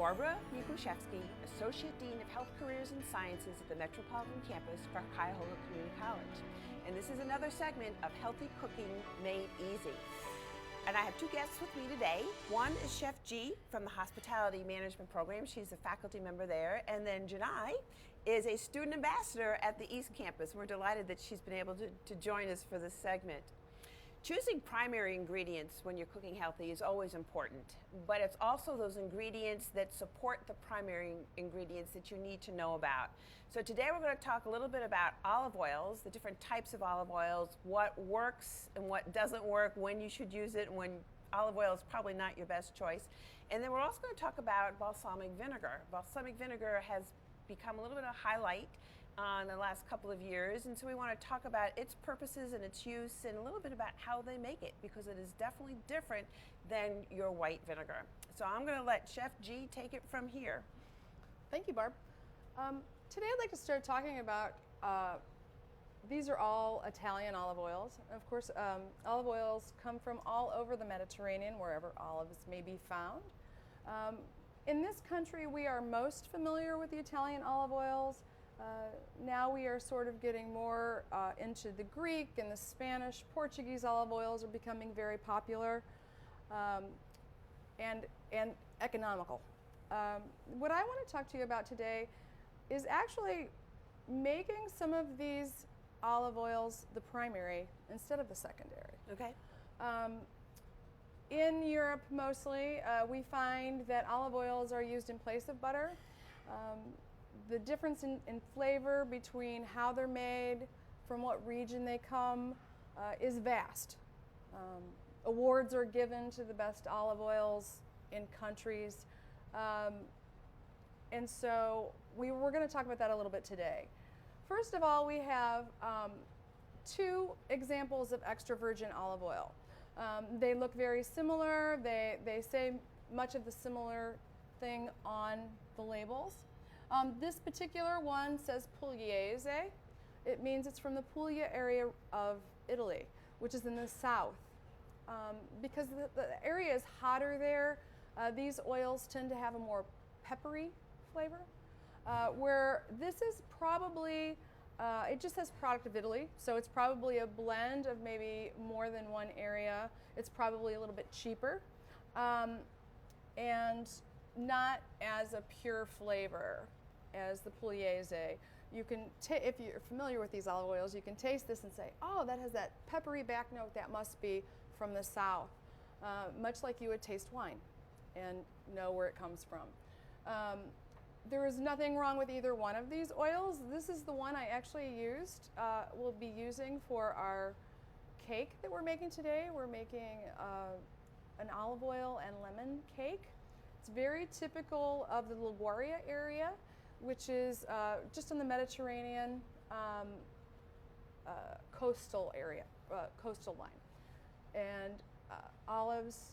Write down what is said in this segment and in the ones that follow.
Barbara Mikuszewski, Associate Dean of Health Careers and Sciences at the Metropolitan Campus for Cuyahoga Community College. And this is another segment of Healthy Cooking Made Easy. And I have two guests with me today. One is Chef G from the Hospitality Management Program. She's a faculty member there. And then Janai is a student ambassador at the East Campus. We're delighted that she's been able to join us for this segment. Choosing primary ingredients when you're cooking healthy is always important, but it's also those ingredients that support the primary ingredients that you need to know about. So today we're going to talk a little bit about olive oils, the different types of olive oils, what works and what doesn't work, when you should use it, and when olive oil is probably not your best choice. And then we're also going to talk about balsamic vinegar. Balsamic vinegar has become a little bit of a highlight in the last couple of years, and so we want to talk about its purposes and its use and a little bit about how they make it, because it is definitely different than your white vinegar. So I'm going to let Chef G take it from here. Thank you, Barb. Today I'd like to start talking about, these are all Italian olive oils. Of course, olive oils come from all over the Mediterranean, wherever olives may be found. In this country, we are most familiar with the Italian olive oils. Now we are sort of getting more into the Greek and the Spanish. Portuguese olive oils are becoming very popular and economical. What I want to talk to you about today is actually making some of these olive oils the primary instead of the secondary. Okay. In Europe mostly, we find that olive oils are used in place of butter. The difference in flavor between how they're made, from what region they come, is vast. Awards are given to the best olive oils in countries. And so we're going to talk about that a little bit today. First of all, we have two examples of extra virgin olive oil. They look very similar. They say much of the similar thing on the labels. This particular one says Pugliese. It means it's from the Puglia area of Italy, which is in the south. Because the area is hotter there, these oils tend to have a more peppery flavor. Where this is probably, it just says product of Italy, so it's probably a blend of maybe more than one area. It's probably a little bit cheaper, and not as a pure flavor as the Pugliese. You can, if you're familiar with these olive oils, you can taste this and say, oh, that has that peppery back note, that must be from the south. Much like you would taste wine and know where it comes from. There is nothing wrong with either one of these oils. This is the one I actually used, we'll be using for our cake that we're making today. We're making an olive oil and lemon cake. It's very typical of the Liguria area, which is just in the Mediterranean coastal area, coastal line. And olives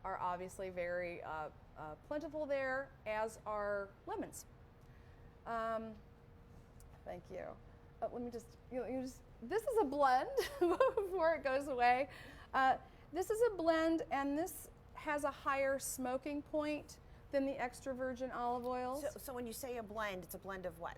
are obviously very plentiful there, as are lemons. Thank you. Let me just, this is a blend before it goes away. This is a blend, and this has a higher smoking point than the extra virgin olive oils. So when you say a blend, it's a blend of what?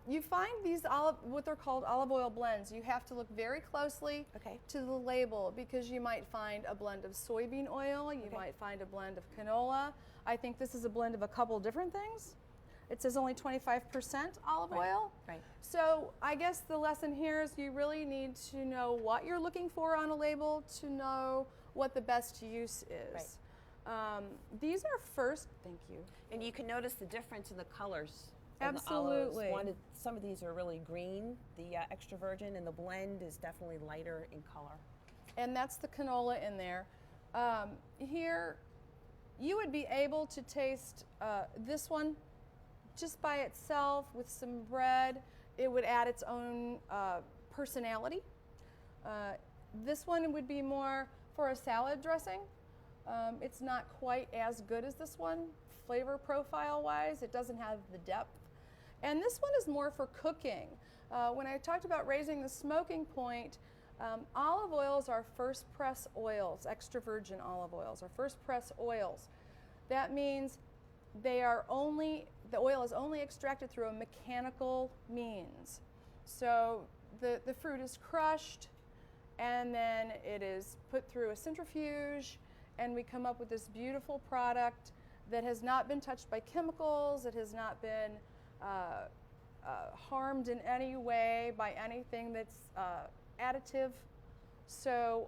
You find these what they're called olive oil blends. You have to look very closely to the label, because you might find a blend of soybean oil, you might find a blend of canola. I think this is a blend of a couple different things. It says only 25% olive oil. Right. So I guess the lesson here is you really need to know what you're looking for on a label to know what the best use is. Right. These are first, thank you. And you can notice the difference in the colors. Absolutely. Some of these are really green, the extra virgin, and the blend is definitely lighter in color. And that's the canola in there. Here, you would be able to taste this one just by itself with some bread. It would add its own personality. This one would be more for a salad dressing. It's not quite as good as this one, flavor profile wise. It doesn't have the depth. And this one is more for cooking. When I talked about raising the smoking point, olive oils are first press oils, extra virgin olive oils are first press oils. That means the oil is only extracted through a mechanical means. So the fruit is crushed, and then it is put through a centrifuge, and we come up with this beautiful product that has not been touched by chemicals. It has not been harmed in any way by anything that's additive. So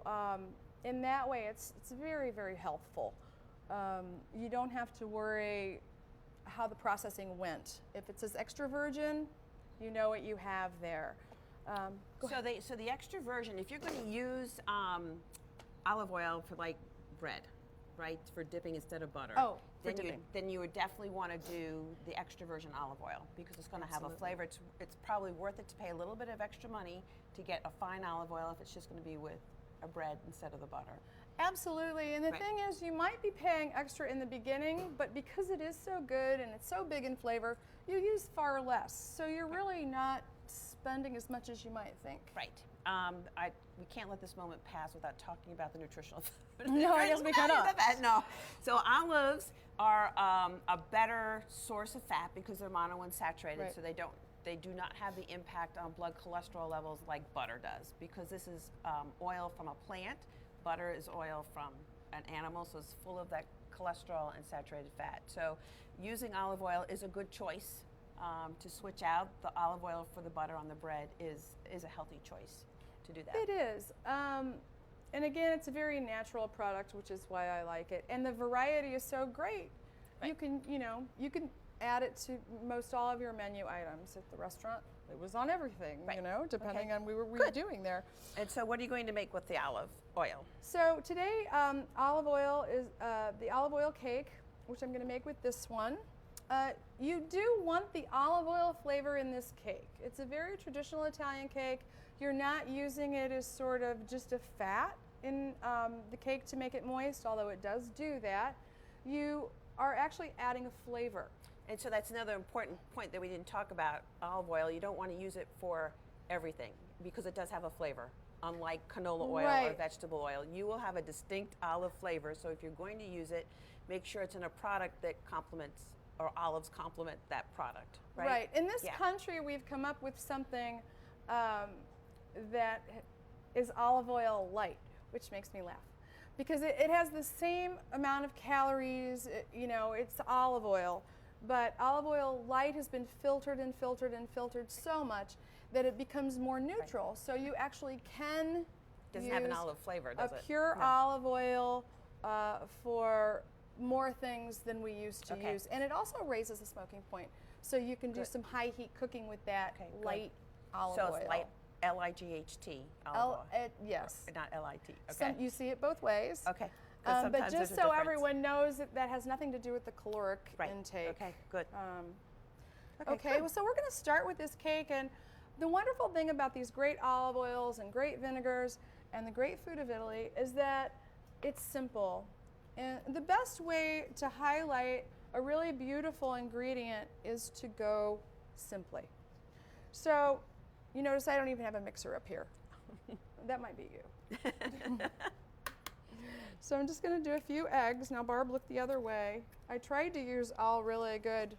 in that way, it's very, very healthful. You don't have to worry how the processing went. If it says extra virgin, you know what you have there. So the extra virgin, if you're going to use olive oil for like bread, right, for dipping instead of butter, then you would definitely want to do the extra virgin olive oil because it's going to have a flavor. It's probably worth it to pay a little bit of extra money to get a fine olive oil if it's just going to be with a bread instead of the butter. Absolutely, and the thing is, you might be paying extra in the beginning, but because it is so good and it's so big in flavor, you use far less. So you're really not spending as much as you might think. Right. We can't let this moment pass without talking about the nutritional. No, I guess we cannot. No. So olives are a better source of fat because they're monounsaturated, right. so they do not have the impact on blood cholesterol levels like butter does because this is oil from a plant. Butter is oil from an animal, so it's full of that cholesterol and saturated fat. So using olive oil is a good choice. To switch out the olive oil for the butter on the bread is a healthy choice to do that. It is. And again, it's a very natural product, which is why I like it. And the variety is so great. Right. You can add it to most all of your menu items at the restaurant. It was on everything, right. Depending on what we were doing there. And so what are you going to make with the olive oil? So today, olive oil is the olive oil cake, which I'm going to make with this one. You do want the olive oil flavor in this cake. It's a very traditional Italian cake. You're not using it as sort of just a fat in the cake to make it moist, although it does do that. You are actually adding a flavor. And so that's another important point that we didn't talk about. Olive oil, you don't want to use it for everything because it does have a flavor. Unlike canola oil or vegetable oil, you will have a distinct olive flavor. So if you're going to use it, make sure it's in a product that complements or olives complement that product, right? Right. In this country, we've come up with something that is olive oil light, which makes me laugh. Because it has the same amount of calories, it's olive oil, but olive oil light has been filtered and filtered and filtered so much that it becomes more neutral. Right. So you actually can doesn't have an olive flavor, does it? A pure olive oil for more things than we used to use. And it also raises the smoking point. So you can do some high heat cooking with that light olive oil. So it's light, L-I-G-H-T olive oil. Yes. Not L-I-T. Okay. You see it both ways. Okay. But just so everyone knows that has nothing to do with the caloric intake. Okay, good. Okay, well, so we're going to start with this cake. And the wonderful thing about these great olive oils and great vinegars and the great food of Italy is that it's simple. And the best way to highlight a really beautiful ingredient is to go simply. So you notice I don't even have a mixer up here. That might be you. So I'm just going to do a few eggs. Now, Barb, look the other way. I tried to use all really good.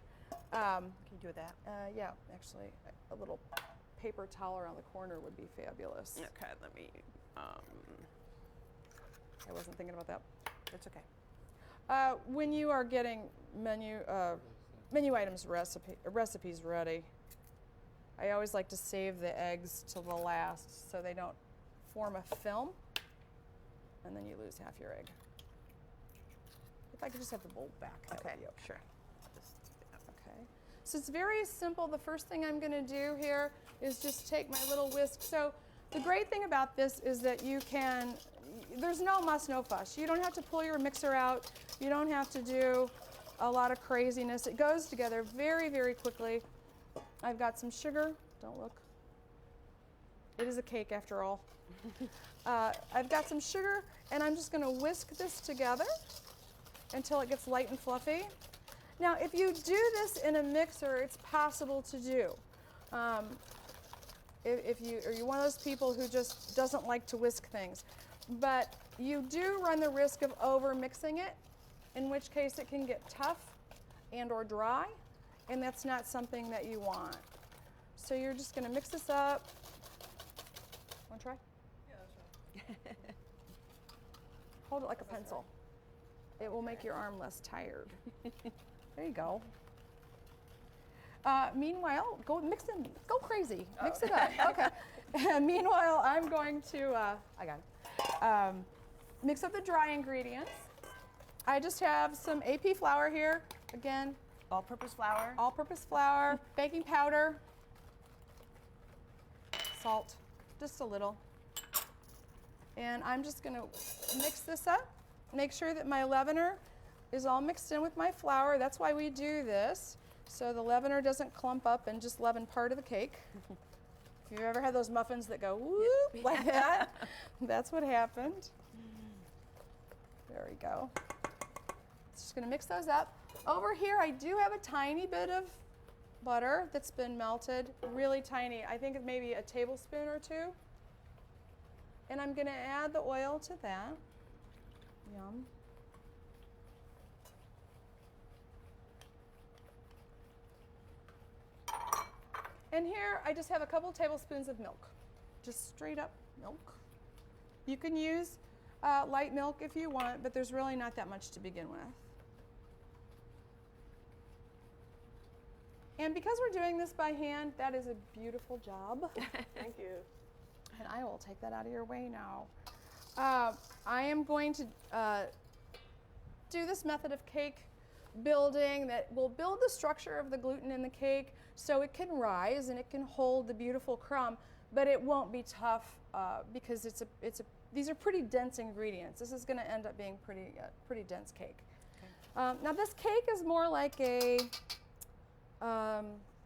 Can you do that? Yeah, actually, a little paper towel around the corner would be fabulous. Okay, let me. I wasn't thinking about that. That's okay. When you are getting menu items recipes ready, I always like to save the eggs till the last so they don't form a film, and then you lose half your egg. If I could just have the bowl back, that would be okay. Sure. Okay. So it's very simple. The first thing I'm going to do here is just take my little whisk. So the great thing about this is that there's no muss, no fuss. You don't have to pull your mixer out. You don't have to do a lot of craziness. It goes together very, very quickly. I've got some sugar. Don't look. It is a cake after all. I've got some sugar, and I'm just going to whisk this together until it gets light and fluffy. Now, if you do this in a mixer, it's possible to do. If you're one of those people who just doesn't like to whisk things. But you do run the risk of over mixing it, in which case it can get tough and or dry, and that's not something that you want. So you're just going to mix this up. Want to try? Yeah, that's right. Hold it like a pencil. It will make your arm less tired. There you go. Meanwhile, go mix them. Go crazy. Mix it up. Okay. Meanwhile, I'm going to. I got it. Mix up the dry ingredients. I just have some AP flour here. Again, All-purpose flour. all-purpose flour, baking powder, salt, just a little. And I'm just going to mix this up. Make sure that my leavener is all mixed in with my flour. That's why we do this, so the leavener doesn't clump up and just leaven part of the cake. If you've ever had those muffins that go whoop like that, that's what happened. There we go. Just going to mix those up. Over here, I do have a tiny bit of butter that's been melted, really tiny. I think it's maybe a tablespoon or two. And I'm going to add the oil to that. Yum. And here, I just have a couple tablespoons of milk. Just straight up milk. You can use light milk if you want, but there's really not that much to begin with. And because we're doing this by hand, that is a beautiful job. Thank you. And I will take that out of your way now. I am going to do this method of cake building that will build the structure of the gluten in the cake so it can rise and it can hold the beautiful crumb, but it won't be tough because these are pretty dense ingredients. This is going to end up being pretty dense cake. Okay. Now this cake is more like a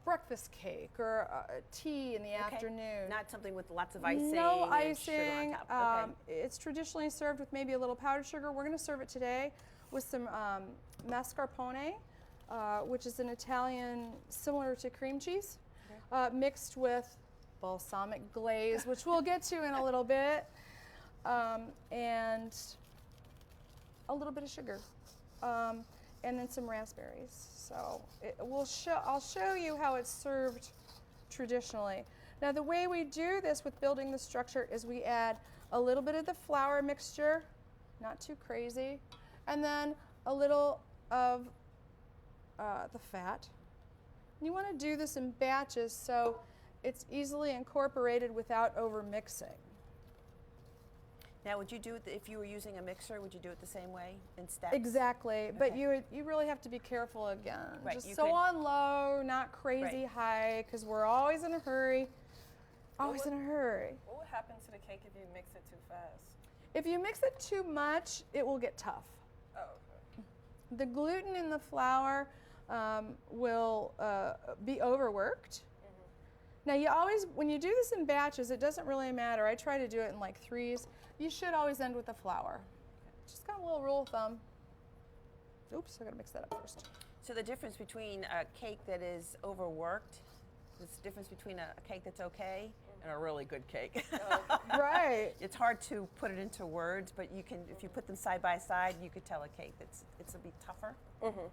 breakfast cake or tea in the afternoon. Not something with lots of icing. No and icing. Sugar on top. Okay. It's traditionally served with maybe a little powdered sugar. We're going to serve it today with some mascarpone, which is an Italian similar to cream cheese, mixed with balsamic glaze, which we'll get to in a little bit, and a little bit of sugar. And then some raspberries. So I'll show you how it's served traditionally. Now the way we do this with building the structure is we add a little bit of the flour mixture, not too crazy, and then a little of the fat. And you want to do this in batches so it's easily incorporated without over mixing. Now, would you do it if you were using a mixer? Would you do it the same way in steps? Exactly, but you really have to be careful again. Right, Just so on low, not crazy high, because we're always in a hurry. Always in a hurry. What would happen to the cake if you mix it too fast? If you mix it too much, it will get tough. Oh, okay. The gluten in the flour will be overworked. Now you always, when you do this in batches, it doesn't really matter. I try to do it in like threes. You should always end with the flour. Just got a little rule of thumb. Oops, I gotta mix that up first. So the difference between a cake that is overworked, there's a difference between a cake that's okay and a really good cake. Right. It's hard to put it into words, but you can, if you put them side by side, you could tell a cake it's a bit tougher.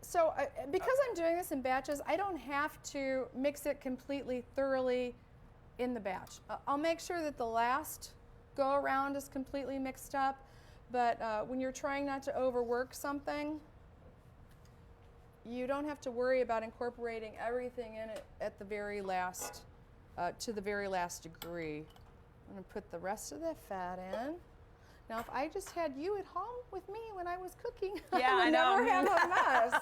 So because I'm doing this in batches, I don't have to mix it completely thoroughly in the batch. I'll make sure that the last go around is completely mixed up, but when you're trying not to overwork something, you don't have to worry about incorporating everything in it at the very last, to the very last degree. I'm going to put the rest of the fat in. Now, if I just had you at home with me when I was cooking, Yeah, I would never have a mess.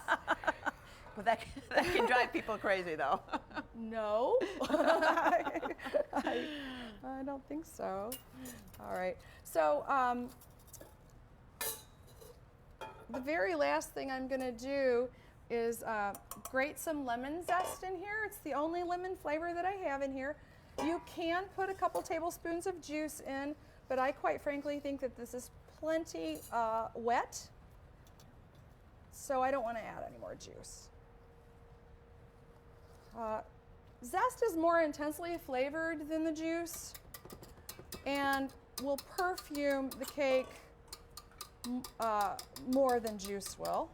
Well, that can drive people crazy, though. No, I don't think so. All right, so the very last thing I'm going to do is grate some lemon zest in here. It's the only lemon flavor that I have in here. You can put a couple tablespoons of juice in, but I quite frankly think that this is plenty wet, so I don't want to add any more juice. Zest is more intensely flavored than the juice and will perfume the cake more than juice will.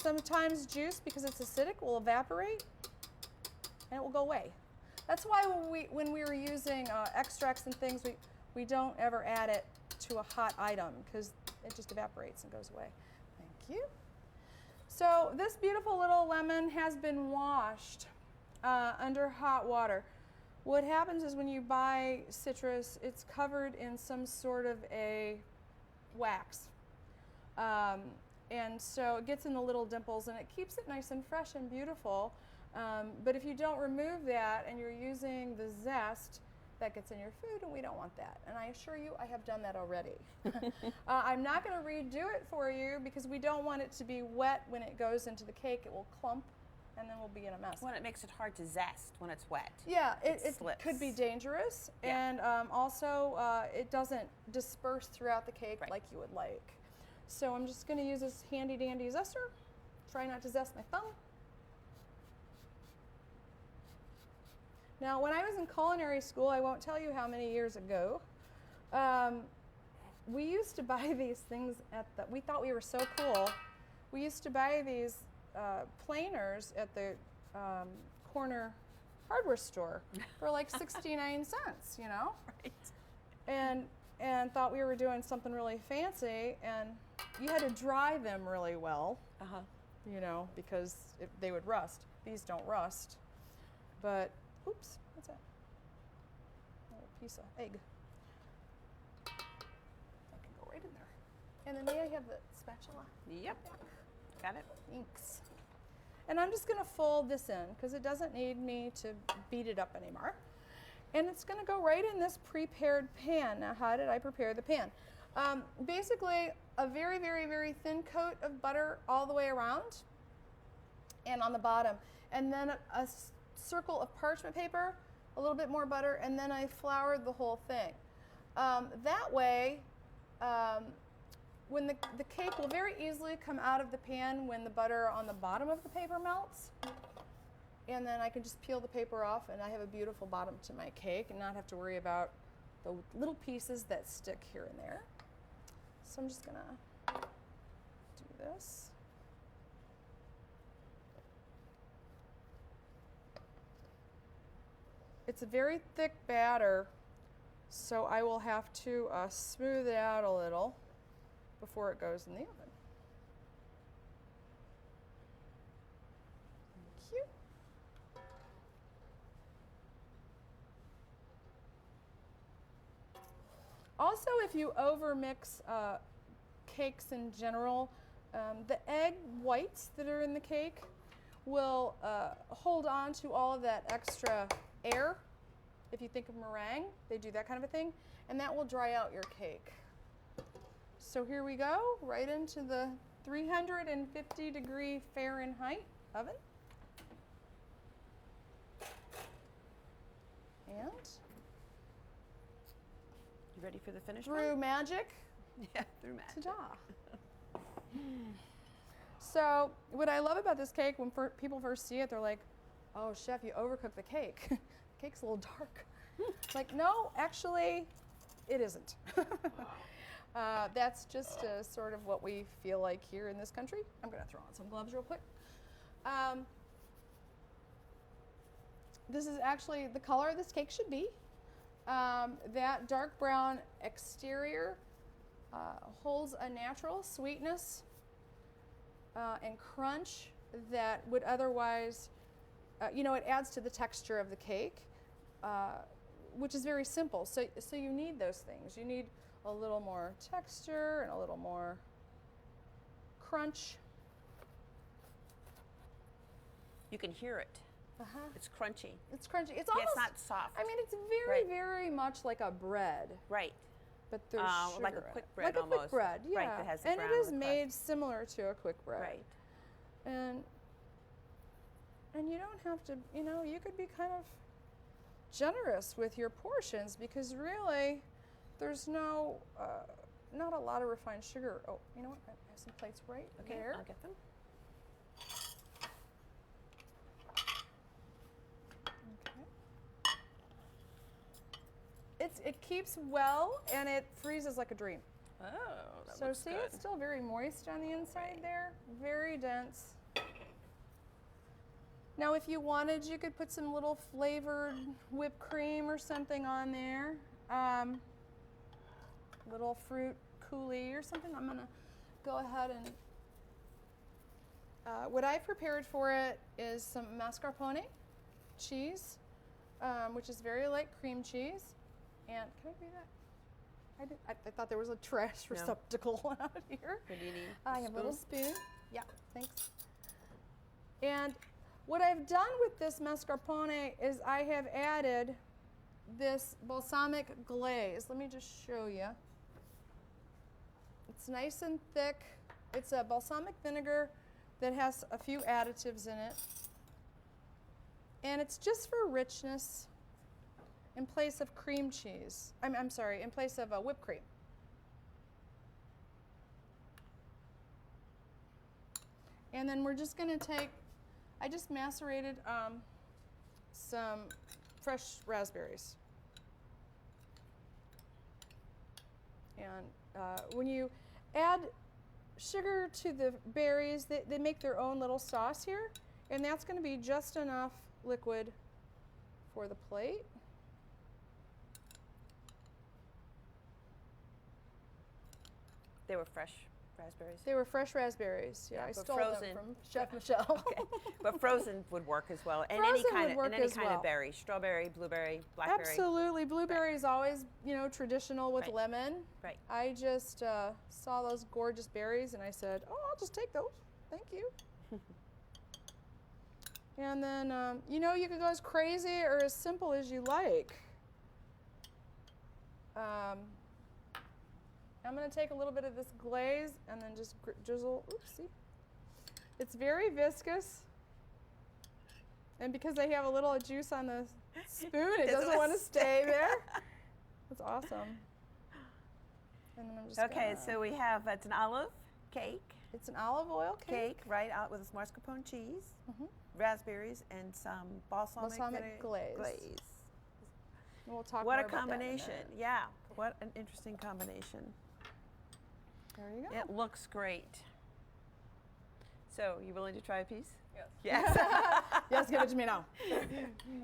Sometimes juice, because it's acidic, will evaporate and it will go away. That's why when we were using extracts and things, we don't ever add it to a hot item because it just evaporates and goes away. Thank you. So this beautiful little lemon has been washed under hot water. What happens is when you buy citrus, it's covered in some sort of a wax. And so it gets in the little dimples and it keeps it nice and fresh and beautiful. But if you don't remove that and you're using the zest, that gets in your food and we don't want that. And I assure you, I have done that already. I'm not going to redo it for you because we don't want it to be wet when it goes into the cake. It will clump and then we'll be in a mess. Well, it makes it hard to zest when it's wet. Yeah, it slips. could be dangerous. Yeah. And also it doesn't disperse throughout the cake like you would like. So I'm just going to use this handy dandy zester. Try not to zest my thumb. Now, when I was in culinary school, I won't tell you how many years ago, we used to buy these things we thought we were so cool. We used to buy these planers at the corner hardware store for like 69 cents, you know? Right. And thought we were doing something really fancy, and you had to dry them really well, you know, because they would rust. These don't rust, but oops, what's that? A piece of egg. That can go right in there. And then may I have the spatula? Yep. Got it. Thanks. And I'm just going to fold this in because it doesn't need me to beat it up anymore. And it's going to go right in this prepared pan. Now, how did I prepare the pan? Basically, a very, very, very thin coat of butter all the way around and on the bottom. And then a circle of parchment paper, a little bit more butter, and then I floured the whole thing. That way, when the cake will very easily come out of the pan when the butter on the bottom of the paper melts. And then I can just peel the paper off and I have a beautiful bottom to my cake and not have to worry about the little pieces that stick here and there. So I'm just gonna do this. It's a very thick batter, so I will have to smooth it out a little before it goes in the oven. Thank you. Also, if you overmix cakes in general, the egg whites that are in the cake will hold on to all of that extra air. If you think of meringue, they do that kind of a thing, and that will dry out your cake. So here we go, right into the 350-degree Fahrenheit oven. And You ready for the finish through one? magic, Yeah, through magic. ta-da. So what I love about this cake, when people first see it, they're like, oh, chef, you overcooked the cake. The cake's a little dark. Like, no, actually, it isn't. That's just sort of what we feel like here in this country. I'm going to throw on some gloves real quick. This is actually the color this cake should be. That dark brown exterior holds a natural sweetness and crunch that would otherwise, it adds to the texture of the cake, which is very simple. So you need those things. You need a little more texture and a little more crunch. You can hear it. It's crunchy. It's crunchy. It's Yeah, almost it's not soft. I mean, it's very, Right. very much like a bread, Right. but there's sugar like a in it. quick bread like a almost. quick bread, yeah. Right, that has the and brown it is on the made similar to a quick bread. Right. And you don't have to, you could be kind of generous with your portions because really there's not a lot of refined sugar. Oh, you know what? I have some plates right Okay, there. I'll get them. Okay. It keeps well and it freezes like a dream. Oh, that So looks see, good. it's still very moist on the inside there, very dense. Now, if you wanted, you could put some little flavored whipped cream or something on there. Little fruit coulis or something. I'm gonna go ahead and, what I prepared for it is some mascarpone cheese, which is very like cream cheese. And can I do that? I thought there was a trash No. receptacle out here. What do you need? I have a little spoon. Yeah, thanks. And what I've done with this mascarpone is I have added this balsamic glaze. Let me just show you. It's nice and thick. It's a balsamic vinegar that has a few additives in it. And it's just for richness in place of cream cheese. I'm sorry, in place of whipped cream. And then we're just going to take, I just macerated some fresh raspberries. And when you add sugar to the berries, they make their own little sauce here. And that's going to be just enough liquid for the plate. They were fresh raspberries. They were fresh raspberries. Yeah, Yeah, I but stole frozen. them from Chef Michelle. Okay, but frozen would work as well, and Frozen any kind would of work and any as kind well. of berry, strawberry, blueberry, blackberry. Absolutely. Blueberry is always, traditional with Right. lemon. Right. I just saw those gorgeous berries and I said, oh, I'll just take those. Thank you. And then, you could go as crazy or as simple as you like. I'm going to take a little bit of this glaze and then just drizzle. Oopsie. It's very viscous. And because I have a little juice on the spoon, it doesn't want to stay there. That's awesome. And then I'm just Okay, gonna- so we have it's an olive cake, it's an olive oil cake. right out with mascarpone cheese, Mhm. raspberries, and some balsamic Glaze. And we'll talk What more a about that in a combination! minute. Yeah, what an interesting combination. There you go. It looks great. So, you willing to try a piece? Yes. Yes. Yes, give it to me now.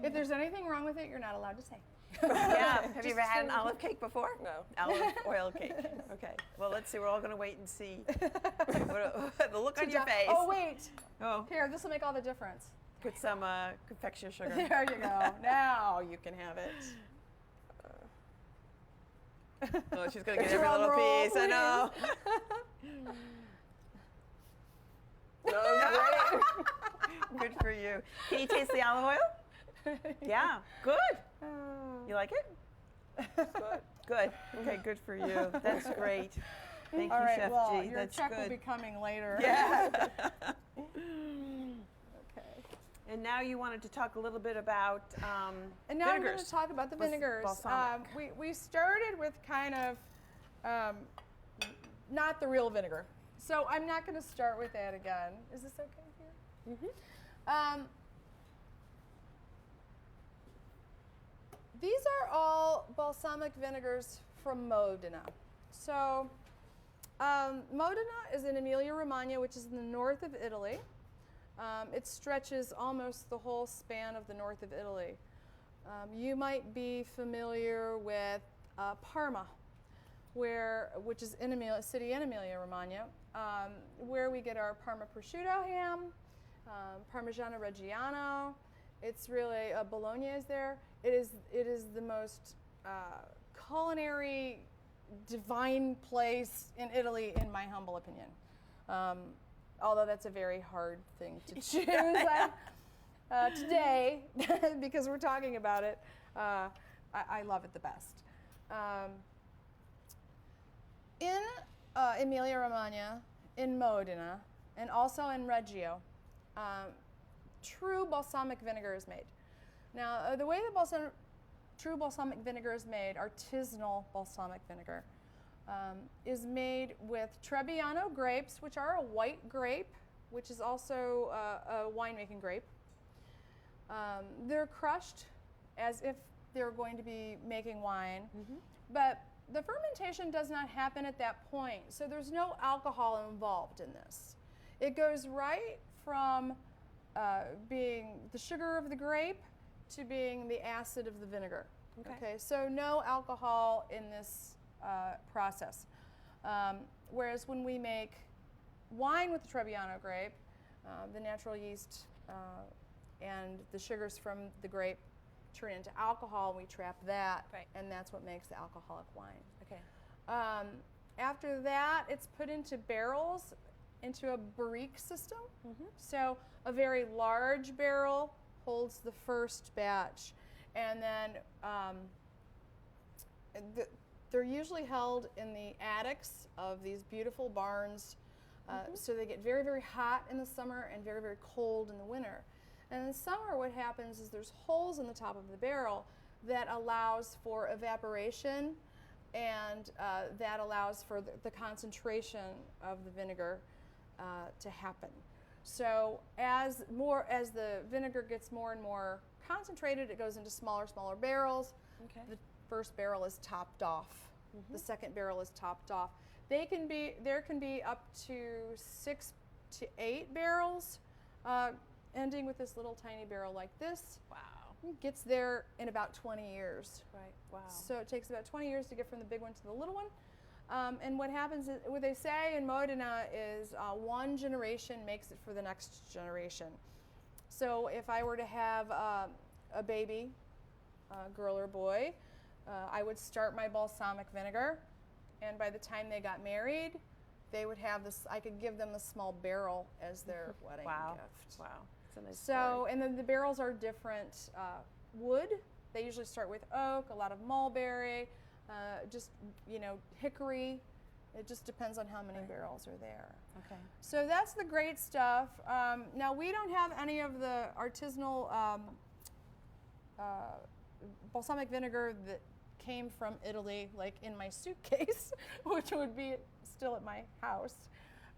If there's anything wrong with it, you're not allowed to say. Yeah. Have you Just ever had an so- olive cake before? No. Olive oil cake. Okay. Well, let's see. We're all going to wait and see the look on your face. Oh, wait. Oh, Here, this will make all the difference. put some confectioner sugar. There you go. Now you can have it. Oh, she's going to get every Drum little roll, piece. I know. No, great. Good for you. Can you taste the olive oil? Yeah. Good. You like it? Good. Good. Okay, good for you. That's great. Thank All you, right, Chef well, G. your That's check good. will be coming later. Yeah. Okay. And now you wanted to talk a little bit about And now I'm going vinegars. to talk about the Bas- vinegars. balsamic. We started with kind of not the real vinegar. So I'm not going to start with that again. Is this okay here? Mm-hmm. These are all balsamic vinegars from Modena. So Modena is in Emilia-Romagna, which is in the north of Italy. It stretches almost the whole span of the north of Italy. You might be familiar with Parma, which is in city in Emilia-Romagna, where we get our Parma prosciutto ham, Parmigiano Reggiano. It's really Bologna is there. It is the most culinary divine place in Italy, in my humble opinion. Although that's a very hard thing to choose today, because we're talking about it. I love it the best. In Emilia-Romagna, in Modena, and also in Reggio, true balsamic vinegar is made. Now, the way that true balsamic vinegar is made, artisanal balsamic vinegar, is made with Trebbiano grapes, which are a white grape, which is also a winemaking grape. They're crushed as if they're going to be making wine, but the fermentation does not happen at that point, so there's no alcohol involved in this. It goes right from being the sugar of the grape to being the acid of the vinegar. Okay, so no alcohol in this process. Whereas when we make wine with the Trebbiano grape, the natural yeast and the sugars from the grape turn into alcohol, and we trap that, and that's what makes the alcoholic wine. Okay. After that, it's put into barrels, into a barrique system. So a very large barrel holds the first batch, and then they're usually held in the attics of these beautiful barns. So they get very, very hot in the summer and very, very cold in the winter. And in the summer, what happens is there's holes in the top of the barrel that allows for evaporation, and that allows for the concentration of the vinegar to happen. So as the vinegar gets more and more concentrated, it goes into smaller barrels. Okay. The first barrel is topped off. The second barrel is topped off. There can be up to 6 to 8 barrels, ending with this little tiny barrel like this. Wow. It gets there in about 20 years. Right. Wow. So it takes about 20 years to get from the big one to the little one. And what happens is, what they say in Modena is one generation makes it for the next generation. So if I were to have a baby, girl or boy, I would start my balsamic vinegar, and by the time they got married, they would have this, I could give them a small barrel as their wedding gift. Wow. That's a nice So, story. and then the barrels are different wood. They usually start with oak, a lot of mulberry, just, hickory. It just depends on how many barrels are there. Okay. So that's the great stuff. Now we don't have any of the artisanal balsamic vinegar that came from Italy, like in my suitcase, which would be still at my house.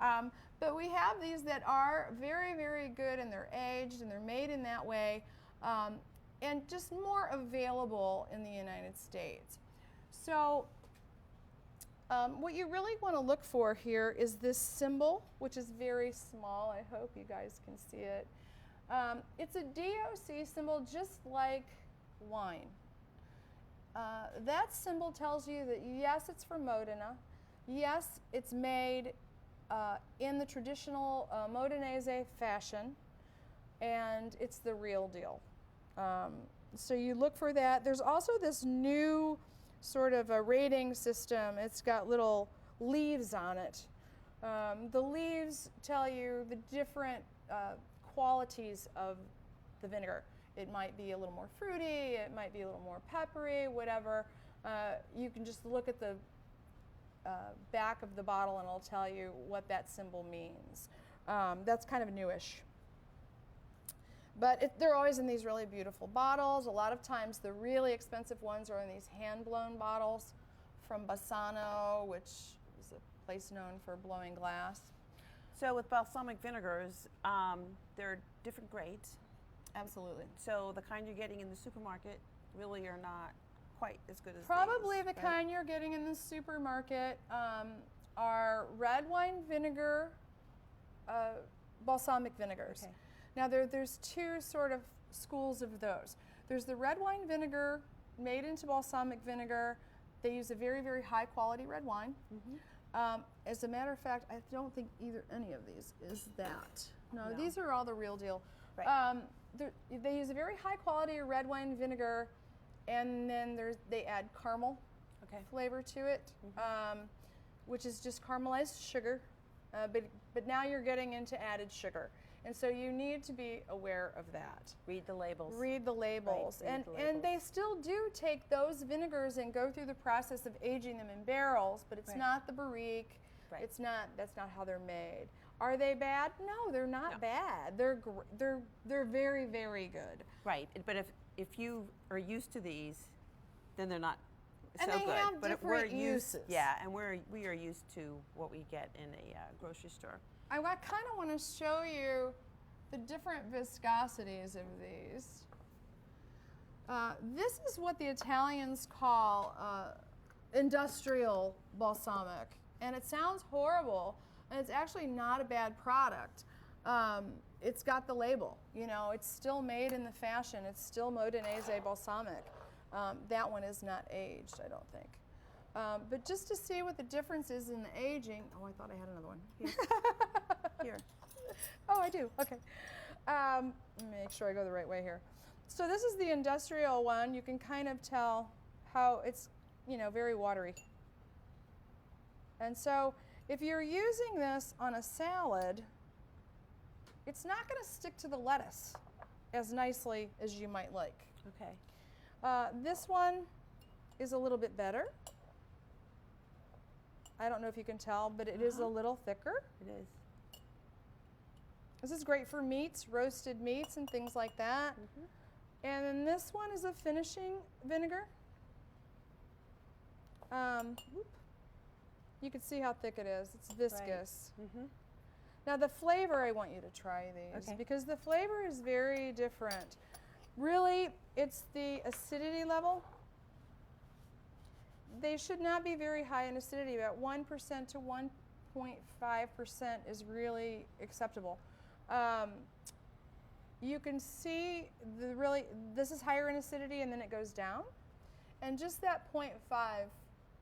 But we have these that are very, very good, and they're aged and they're made in that way, and just more available in the United States. So what you really want to look for here is this symbol, which is very small. I hope you guys can see it. It's a DOC symbol, just like wine. That symbol tells you that yes, it's from Modena. Yes, it's made in the traditional Modenese fashion, and it's the real deal. So you look for that. There's also this new sort of a rating system. It's got little leaves on it. The leaves tell you the different qualities of the vinegar. It might be a little more fruity, it might be a little more peppery, whatever. You can just look at the back of the bottle and it'll tell you what that symbol means. That's kind of newish. But they're always in these really beautiful bottles. A lot of times the really expensive ones are in these hand-blown bottles from Bassano, which is a place known for blowing glass. So with balsamic vinegars, there are different grades. Absolutely. So the kind you're getting in the supermarket really are not quite as good as Probably these, the kind you're getting in the supermarket are red wine vinegar, balsamic vinegars. Okay. Now there's two sort of schools of those. There's the red wine vinegar made into balsamic vinegar. They use a very, very high quality red wine. As a matter of fact, I don't think any of these is that. No, these are all the real deal. Right. They use a very high quality red wine vinegar, and then they add caramel flavor to it, which is just caramelized sugar. But now you're getting into added sugar. And so you need to be aware of that. Read the labels. Read the labels. Right, and they still do take those vinegars and go through the process of aging them in barrels, but it's not the barrique. Right. That's not how they're made. Are they bad? No, they're not bad. They're very, very good. Right. But if you are used to these, then they're not And so they good. have But different uses. Yeah, and we are used to what we get in a grocery store. I kind of want to show you the different viscosities of these. This is what the Italians call industrial balsamic, and it sounds horrible, and it's actually not a bad product. It's got the label, you know, it's still made in the fashion. It's still Modenese balsamic. That one is not aged, I don't think. But just to see what the difference is in the aging. Oh, I thought I had another one. Here. Here. Oh, I do. Okay. Make sure I go the right way here. So this is the industrial one. You can kind of tell how it's, you know, very watery. And so if you're using this on a salad, it's not going to stick to the lettuce as nicely as you might like. Okay. This one is a little bit better. I don't know if you can tell, but it is a little thicker. It is. This is great for meats, roasted meats and things like that. And then this one is a finishing vinegar. You can see how thick it is. It's viscous. Right. Now the flavor, I want you to try these because the flavor is very different. Really, it's the acidity level. They should not be very high in acidity. About 1% to 1.5% is really acceptable. You can see this is higher in acidity and then it goes down. And just that 0.5,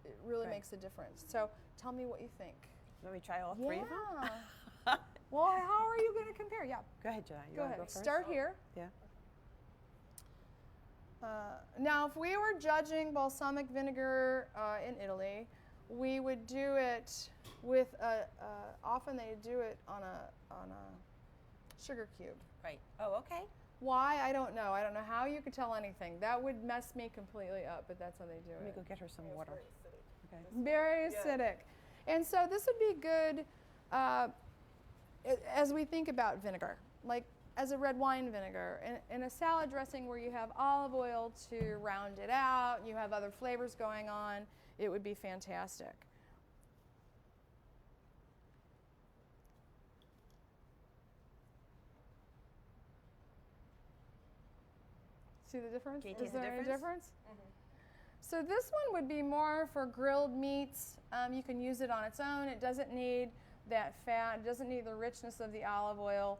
it really makes a difference. So tell me what you think. Let me try all three of them. Well, how are you going to compare? Yeah. Go ahead, John. You Go wanna ahead. go first? Start here. Yeah. Now, if we were judging balsamic vinegar in Italy, we would do it with often they do it on a sugar cube. Right. Oh, okay. Why? I don't know. I don't know how you could tell anything. That would mess me completely up, but that's how they do Let me it. go get her some water. Okay. Very acidic. And so this would be good as we think about vinegar, like as a red wine vinegar. In a salad dressing where you have olive oil to round it out, you have other flavors going on, it would be fantastic. See the difference? Can you Is taste the there any difference? difference? So this one would be more for grilled meats. You can use it on its own. It doesn't need that fat. It doesn't need the richness of the olive oil.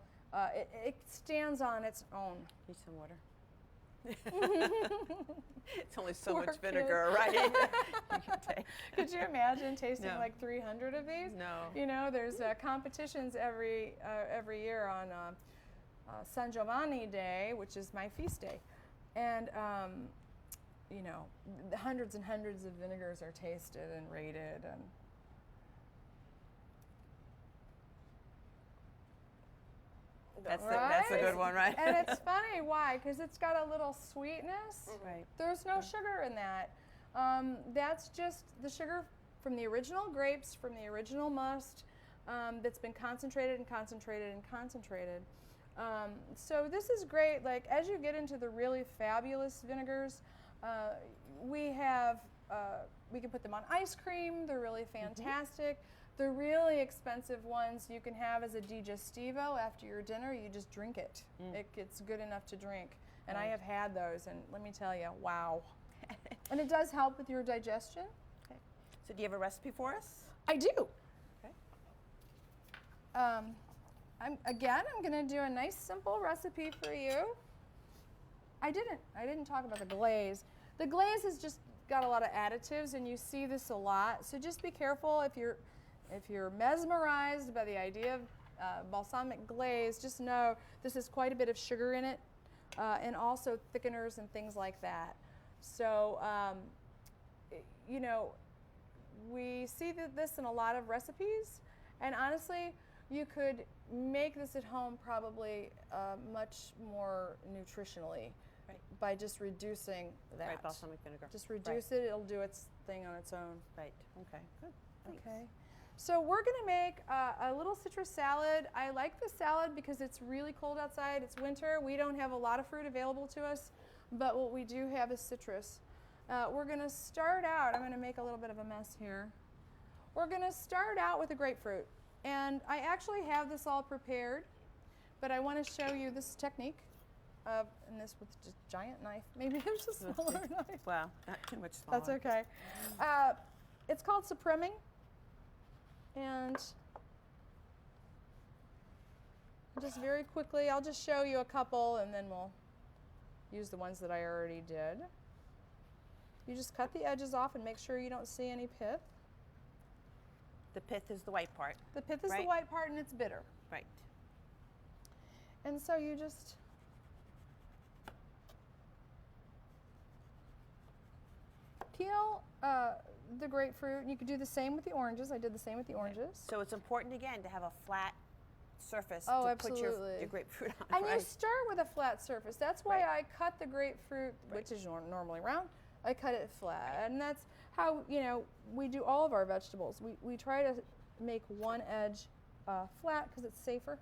It stands on its own. Need some water. It's only so Poor much kid. vinegar, right? You can take. Could you imagine tasting No. like 300 of these? No. You know, there's competitions every year on San Giovanni Day, which is my feast day, and you know, hundreds and hundreds of vinegars are tasted and rated, and That's a good one, right? And it's funny, why? Because it's got a little sweetness. Right. There's no sugar in that. That's just the sugar from the original grapes, from the original must, that's been concentrated and concentrated and concentrated. So this is great. Like as you get into the really fabulous vinegars, we can put them on ice cream. They're really fantastic. The really expensive ones you can have as a digestivo after your dinner. You just drink it. It's good enough to drink. And I have had those, and let me tell you, wow. And it does help with your digestion. Okay. So do you have a recipe for us? I do. Okay. I'm going to do a nice simple recipe for you. I didn't talk about the glaze. The glaze has just got a lot of additives, and you see this a lot. So just be careful if you're mesmerized by the idea of balsamic glaze. Just know this has quite a bit of sugar in it, and also thickeners and things like that. So you know, we see this in a lot of recipes, and honestly, you could make this at home probably much more nutritionally by just reducing that. Right, balsamic vinegar. Just reduce it, it'll do its thing on its own. Right. Okay. Good. Thanks. Okay. So we're going to make a little citrus salad. I like the salad because it's really cold outside. It's winter. We don't have a lot of fruit available to us, but what we do have is citrus. We're going to start out, I'm going to make a little bit of a mess here. We're going to start out with a grapefruit. And I actually have this all prepared, but I want to show you this technique. and this with just giant knife. Maybe it's a smaller knife. Well, not too much smaller. That's okay. It's called supreming, and just very quickly, I'll just show you a couple, and then we'll use the ones that I already did. You just cut the edges off and make sure you don't see any pith. The pith is the white part. The pith is Right. the white part, and it's bitter. Right. And so you just peel the grapefruit, and you could do the same with the oranges. I did the same with the oranges. So it's important again to have a flat surface Oh, to absolutely. put your grapefruit on. And you right? start with a flat surface. That's why Right. I cut the grapefruit, Right. which is normally round. I cut it flat, and that's how we do all of our vegetables. We try to make one edge flat because it's safer.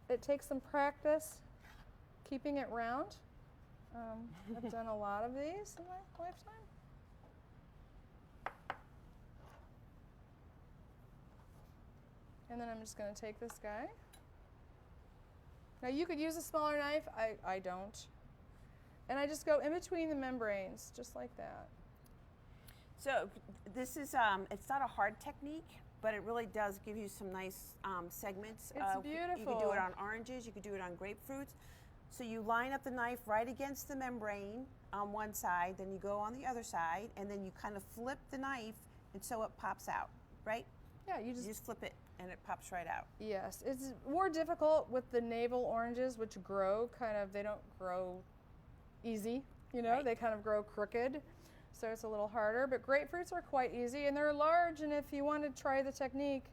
It takes some practice keeping it round. I've done a lot of these in my lifetime. And then I'm just going to take this guy. Now you could use a smaller knife. I don't. And I just go in between the membranes, just like that. So this is, it's not a hard technique, but it really does give you some nice segments. It's You beautiful. can do it on oranges, you could do it on grapefruits. So you line up the knife right against the membrane on one side, then you go on the other side, and then you kind of flip the knife, and so it pops out, right? Yeah, you You just just flip it, and it pops right out. yes. It's more difficult with the navel oranges, which grow they don't grow easy. Right. They kind of grow crooked. So it's a little harder, but grapefruits are quite easy, and they're large, and if you want to try the technique,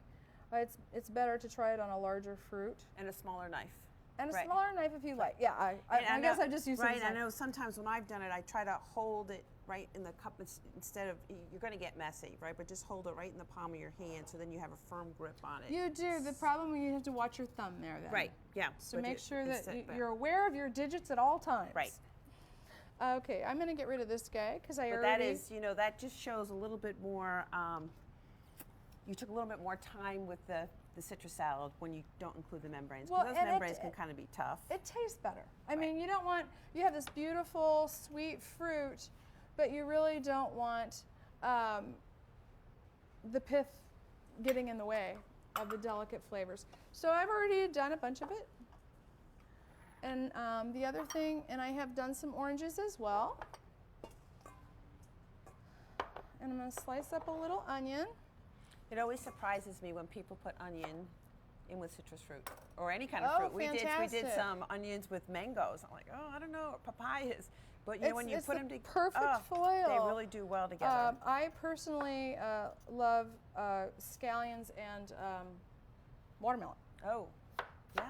it's better to try it on a larger fruit. And a smaller knife. And a Right. smaller knife if you like. Yeah, And I guess I just use Right, I some know sometimes when I've done it, I try to hold it right in the cup instead of, you're going to get messy, right? But just hold it right in the palm of your hand so then you have a firm grip on it. You do. The problem is you have to watch your thumb there then. Right, yeah. So but make it- sure it's that set back. you're aware of your digits at all times. Right. Okay, I'm going to get rid of this guy because I But already... that is, that just shows a little bit more, you took a little bit more time with the citrus salad when you don't include the membranes. Well, Because those and membranes can kind of be tough. It tastes better. I mean, you don't want, you have this beautiful sweet fruit, but you really don't want the pith getting in the way of the delicate flavors. So I've already done a bunch of it. And the other thing, and I have done some oranges as well. And I'm going to slice up a little onion. It always surprises me when people put onion in with citrus fruit or any kind of Oh, fruit. We did fantastic. some onions with mangoes. I'm like, oh, I don't know, or papayas. But when you It's put the them perfect foil. they really do well together. I personally love scallions and watermelon. Oh, yeah.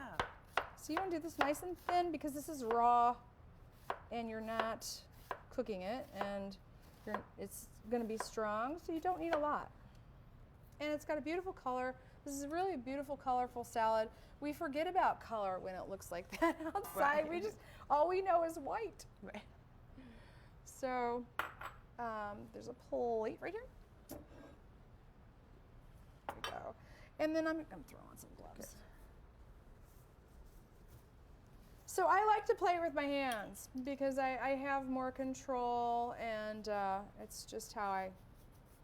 So you want to do this nice and thin because this is raw and you're not cooking it, and it's going to be strong, so you don't need a lot. And it's got a beautiful color. This is really a beautiful, colorful salad. We forget about color when it looks like that outside. Right. All we know is white. Right. So there's a plate right here. There we go. And then I'm throwing on some gloves. So I like to play with my hands because I have more control, and it's just how I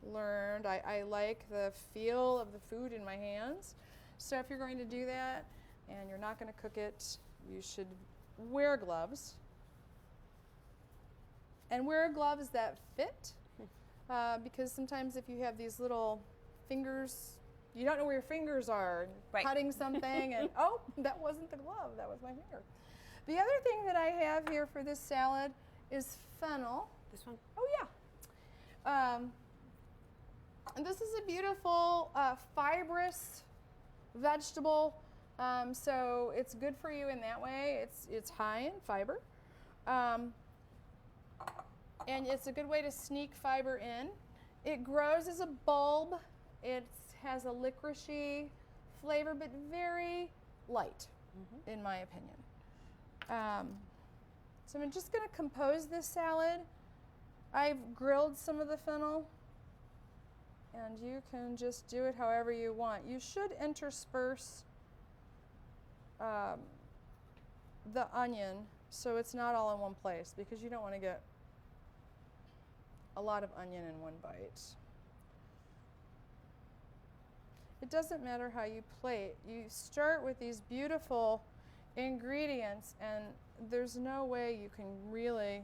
learned. I like the feel of the food in my hands. So if you're going to do that and you're not going to cook it, you should wear gloves. And wear gloves that fit, because sometimes if you have these little fingers, you don't know where your fingers are. Right. Cutting something and, oh, that wasn't the glove, that was my finger. The other thing that I have here for this salad is fennel. This one? Oh, yeah. And this is a beautiful fibrous vegetable, so it's good for you in that way. It's high in fiber. And it's a good way to sneak fiber in. It grows as a bulb. It has a licoricey flavor, but very light, in my opinion. So I'm just going to compose this salad. I've grilled some of the fennel. And you can just do it however you want. You should intersperse the onion so it's not all in one place, because you don't want to get a lot of onion in one bite. It doesn't matter how you plate. You start with these beautiful ingredients, and there's no way you can really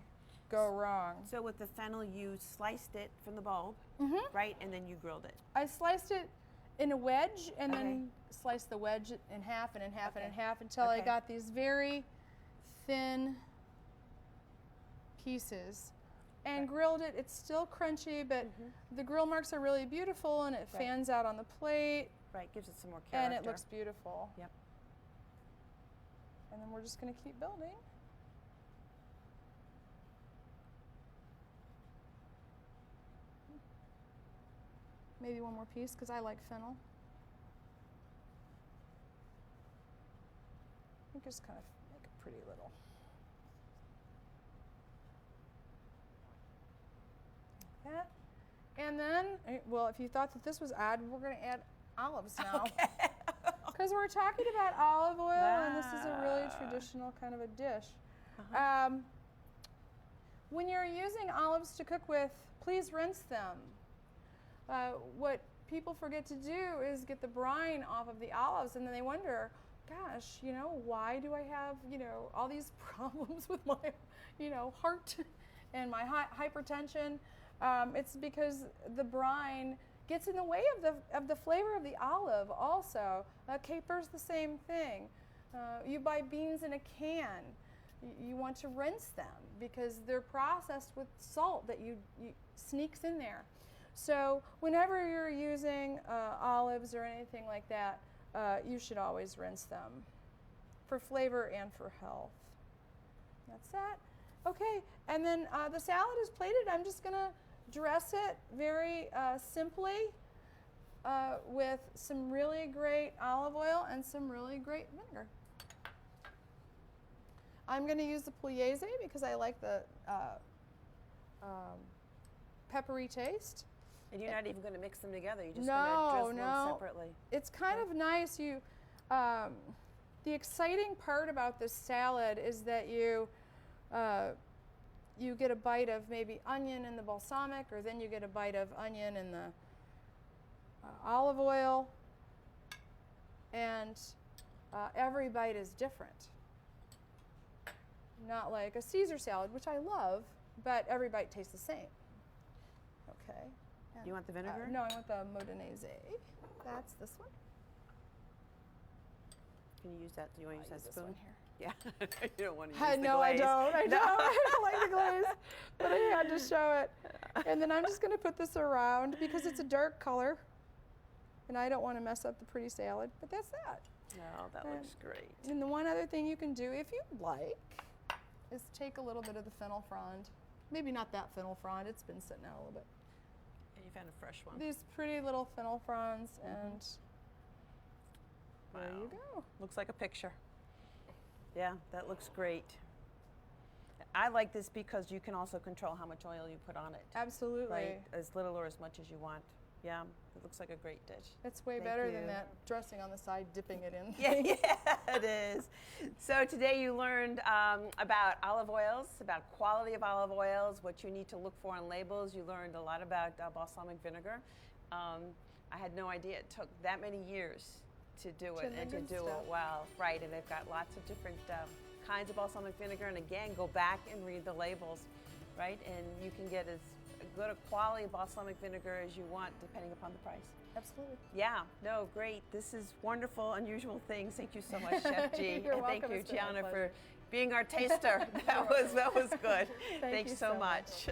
go wrong. So with the fennel, you sliced it from the bulb, right? And then you grilled it. I sliced it in a wedge and then sliced the wedge in half and in half and in half until I got these very thin pieces and grilled it. It's still crunchy, but the grill marks are really beautiful, and it fans out on the plate. Right, gives it some more character. And it looks beautiful. Yep. And then we're just going to keep building. Maybe one more piece, because I like fennel. I think just kind of make it pretty little. Like that. And then, well, if you thought that this was odd, we're going to add olives now. Because we're talking about olive oil, and this is a really traditional kind of a dish. When you're using olives to cook with, please rinse them. What people forget to do is get the brine off of the olives, and then they wonder, gosh, you know, why do I have, you know, all these problems with my, you know, heart and my hypertension? It's because the brine gets in the way of the flavor of the olive also. Caper's the same thing. You buy beans in a can. You want to rinse them because they're processed with salt that you sneaks in there. So whenever you're using olives or anything like that, you should always rinse them for flavor and for health. That's that. Okay, and then the salad is plated. I'm just gonna dress it very simply with some really great olive oil and some really great vinegar. I'm gonna use the pugliese because I like the peppery taste. And you're not even going to mix them together. You're just going to drizzle them separately. It's kind of nice. You, the exciting part about this salad is that you get a bite of maybe onion in the balsamic, or then you get a bite of onion in the olive oil, and every bite is different. Not like a Caesar salad, which I love, but every bite tastes the same. Okay. You want the vinegar? No, I want the Modenese. That's this one. Can you use that? Do you want to use that spoon? This one here. Yeah. You don't want to use the No, glaze. I don't. I don't like the glaze, but I had to show it. And then I'm just going to put this around because it's a dark color, and I don't want to mess up the pretty salad. But that's that. No, that looks great. And the one other thing you can do, if you'd like, is take a little bit of the fennel frond. Maybe not that fennel frond. It's been sitting out a little bit. You found a fresh one. These pretty little fennel fronds, and there you go. Looks like a picture. Yeah, that looks great. I like this because you can also control how much oil you put on it. Absolutely. Right? As little or as much as you want. Yeah, it looks like a great dish. It's way better than that dressing on the side, dipping it in. Yeah, it is. So today you learned about olive oils, about quality of olive oils, what you need to look for on labels. You learned a lot about balsamic vinegar. I had no idea it took that many years to do it and to do it well. Right, and they've got lots of different kinds of balsamic vinegar. And again, go back and read the labels, right? And you can get as good a quality balsamic vinegar as you want, depending upon the price. Absolutely. Yeah, no, great. This is wonderful, unusual things. Thank you so much, Chef G. You're and welcome. Thank you, It's been my Gianna, for pleasure. being our taster. That was good. Thank you so so much.